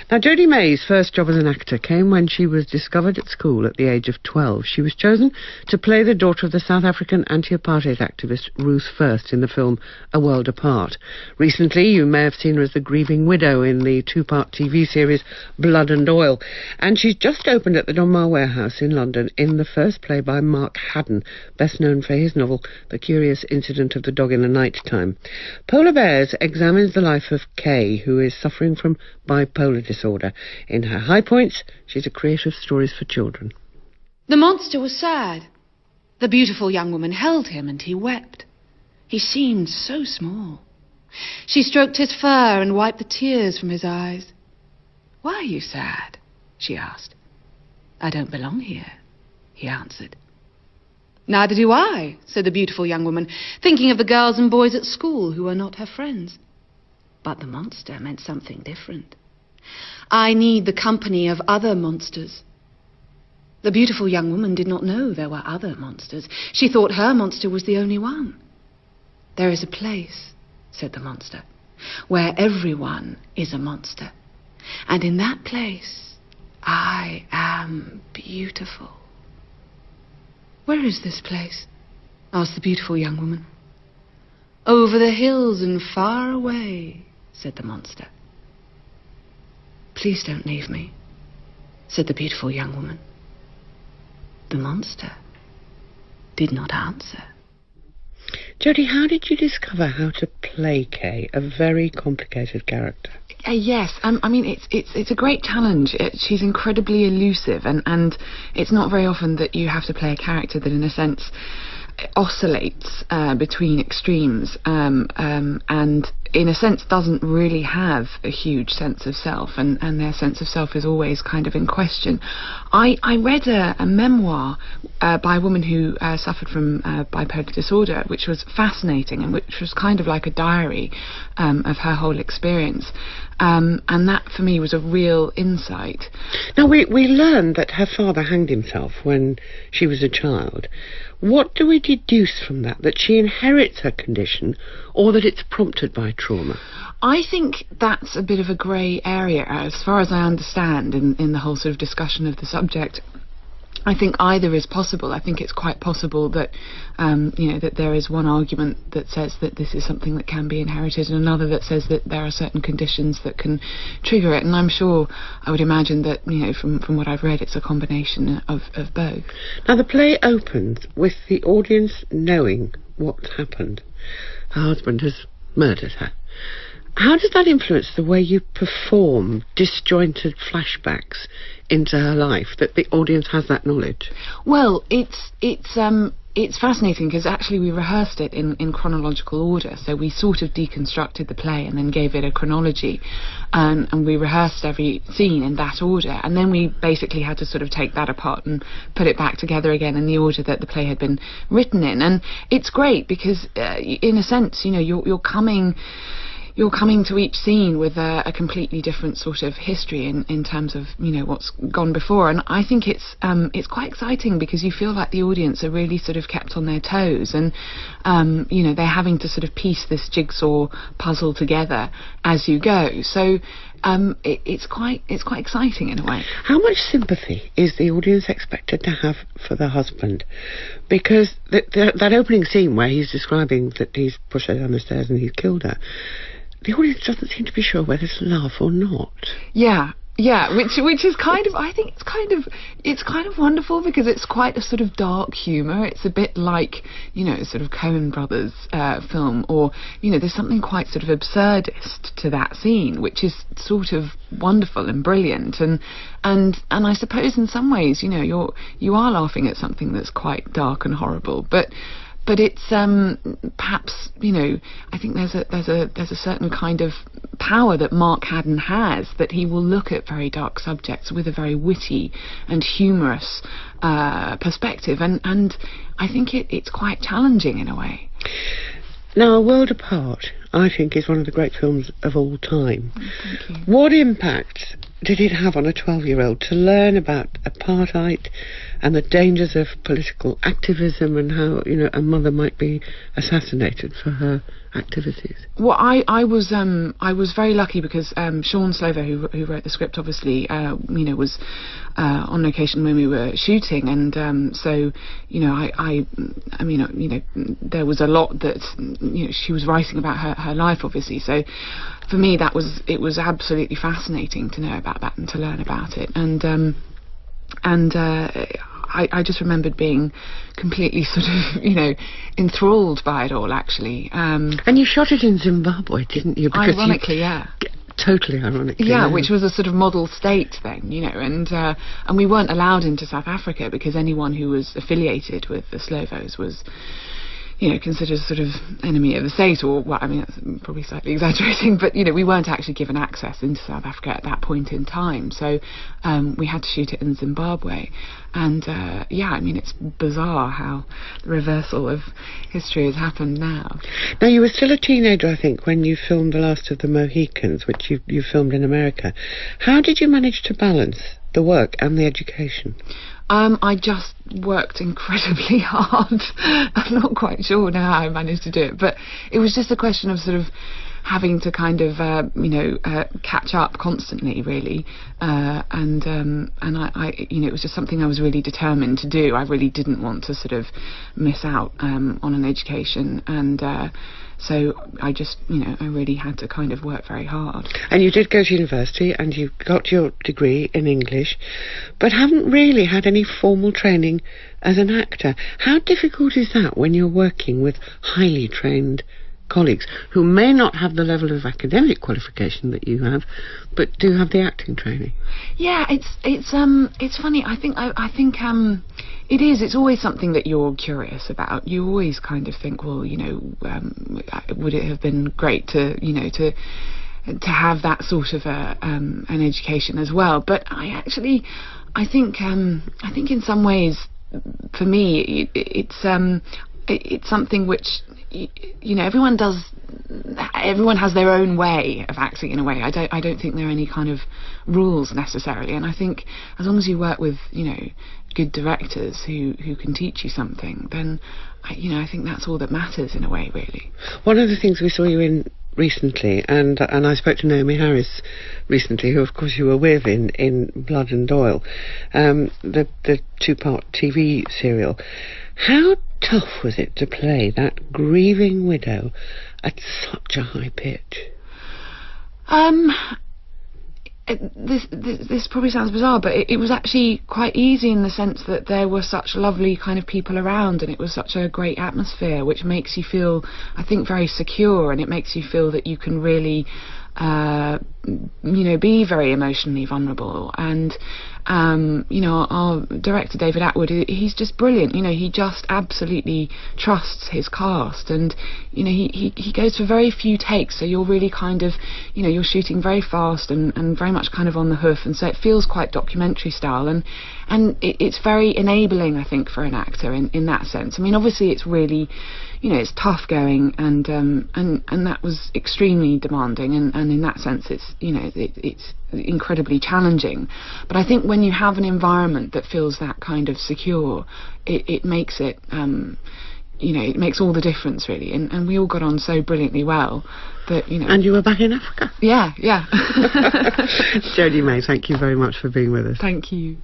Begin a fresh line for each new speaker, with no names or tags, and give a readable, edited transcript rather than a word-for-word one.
Now, Jodhi May's first job as an actor came when she was discovered at school at the age of 12. She was chosen to play the daughter of the South African anti-apartheid activist Ruth First in the film A World Apart. Recently, you may have seen her as the grieving widow in the two-part TV series Blood and Oil. And she's just opened at the Donmar Warehouse in London in the first play by Mark Haddon, best known for his novel The Curious Incident of the Dog in the Night Time. Polar Bears examines the life of Kay, who is suffering from bipolar disorder. In her high points, she's a creator of stories for children.
The monster was sad. The beautiful young woman held him and he wept. He seemed so small. She stroked his fur and wiped the tears from his eyes. "Why are you sad?" she asked. "I don't belong here," he answered. "Neither do I," said the beautiful young woman, thinking of the girls and boys at school who were not her friends. But the monster meant something different. "I need the company of other monsters." The beautiful young woman did not know there were other monsters. She thought her monster was the only one. "There is a place," said the monster, "where everyone is a monster. And in that place, I am beautiful." "Where is this place?" asked the beautiful young woman. "Over the hills and far away," said the monster. "Please don't leave me," said the beautiful young woman. The monster did not answer.
Jodhi, how did you discover how to play Kay, a very complicated character?
Yes, I mean, it's a great challenge. She's incredibly elusive, and it's not very often that you have to play a character that, in a sense, oscillates between extremes and in a sense doesn't really have a huge sense of self, and their sense of self is always kind of in question. I read a memoir by a woman who suffered from bipolar disorder, which was fascinating and which was kind of like a diary of her whole experience, and that for me was a real insight.
Now, we learned that her father hanged himself when she was a child. What do we deduce from that? That she inherits her condition, or that it's prompted by trauma?
I think that's a bit of a grey area, as far as I understand, in the whole sort of discussion of the subject. I think either is possible. I think it's quite possible that, that there is one argument that says that this is something that can be inherited, and another that says that there are certain conditions that can trigger it. And I'm sure, I would imagine that, from what I've read, it's a combination of both.
Now, the play opens with the audience knowing what's happened. Her husband has murdered her. How does that influence the way you perform disjointed flashbacks into her life, that the audience has that knowledge?
Well, it's fascinating because actually we rehearsed it in chronological order. So we sort of deconstructed the play and then gave it a chronology, and we rehearsed every scene in that order, and then we basically had to sort of take that apart and put it back together again in the order that the play had been written in. And it's great because in a sense, you're coming to each scene with a completely different sort of history in terms of what's gone before, and I think it's quite exciting because you feel like the audience are really sort of kept on their toes, and they're having to sort of piece this jigsaw puzzle together as you go. So it's quite exciting in a way.
How much sympathy is the audience expected to have for the husband? Because that opening scene where he's describing that he's pushed her down the stairs and he's killed her, the audience doesn't seem to be sure whether it's love or not.
Yeah, which is kind of, I think it's kind of wonderful because it's quite a sort of dark humour. It's a bit like, sort of Coen Brothers film, or, there's something quite sort of absurdist to that scene, which is sort of wonderful and brilliant. And I suppose in some ways, you are laughing at something that's quite dark and horrible, but it's perhaps, I think there's a certain kind of power that Mark Haddon has, that he will look at very dark subjects with a very witty and humorous perspective, and I think it's quite challenging in a way.
Now, A World Apart, I think, is one of the great films of all time.
Thank you.
What impact did it have on a 12-year-old to learn about apartheid and the dangers of political activism and how, a mother might be assassinated for her activities?
Well, I was very lucky because Sean Slover, who wrote the script, obviously, was on location when we were shooting, and so there was a lot that she was writing about her life, obviously. So for me, it was absolutely fascinating to know about that and to learn about it, and I just remembered being completely sort of, enthralled by it all, actually.
And you shot it in Zimbabwe, didn't you? Because
ironically, yeah.
Totally ironically.
Yeah, which was a sort of model state then, and we weren't allowed into South Africa because anyone who was affiliated with the Slovos was, considered sort of enemy of the state, or, well, I mean, that's probably slightly exaggerating, but, we weren't actually given access into South Africa at that point in time, so we had to shoot it in Zimbabwe, and, it's bizarre how the reversal of history has happened now.
Now, you were still a teenager, I think, when you filmed The Last of the Mohicans, which you filmed in America. How did you manage to balance the work and the education?
I just worked incredibly hard. I'm not quite sure now how I managed to do it, but it was just a question of sort of having to kind of catch up constantly, really, and I it was just something I was really determined to do. I really didn't want to sort of miss out on an education, and so I just, I really had to kind of work very hard.
And you did go to university and you got your degree in English, but haven't really had any formal training as an actor. How difficult is that when you're working with highly trained colleagues who may not have the level of academic qualification that you have, but do have the acting training?
Yeah, it's funny. I think it is. It's always something that you're curious about. You always kind of think, well, would it have been great to have that sort of an education as well? But I think in some ways, for me, it's something which everyone does. Everyone has their own way of acting in a way. I don't think there are any kind of rules necessarily, and I think as long as you work with good directors who can teach you something, then I think that's all that matters in a way, really. One
of the things we saw you in recently, and I spoke to Naomi Harris recently, who of course you were with in Blood and Oil, the 2-part TV serial. How tough was it to play that grieving widow at such a high pitch? This probably sounds bizarre, but it was actually quite easy in the sense that there were such lovely kind of people around, and it was such a great atmosphere, which makes you feel, I think, very secure, and it makes you feel that you can really be very emotionally vulnerable. And our director David Atwood, he's just brilliant. He just absolutely trusts his cast, and he goes for very few takes, so you're really kind of you're shooting very fast and very much kind of on the hoof, and so it feels quite documentary style, and it's very enabling, I think, for an actor in that sense. I mean, obviously it's really it's tough going, and that was extremely demanding, and in that sense it's it's incredibly challenging. But I think when you have an environment that feels that kind of secure, it makes it it makes all the difference, really, and we all got on so brilliantly well that And you were back in Africa. Yeah. Jodhi May, thank you very much for being with us. Thank you.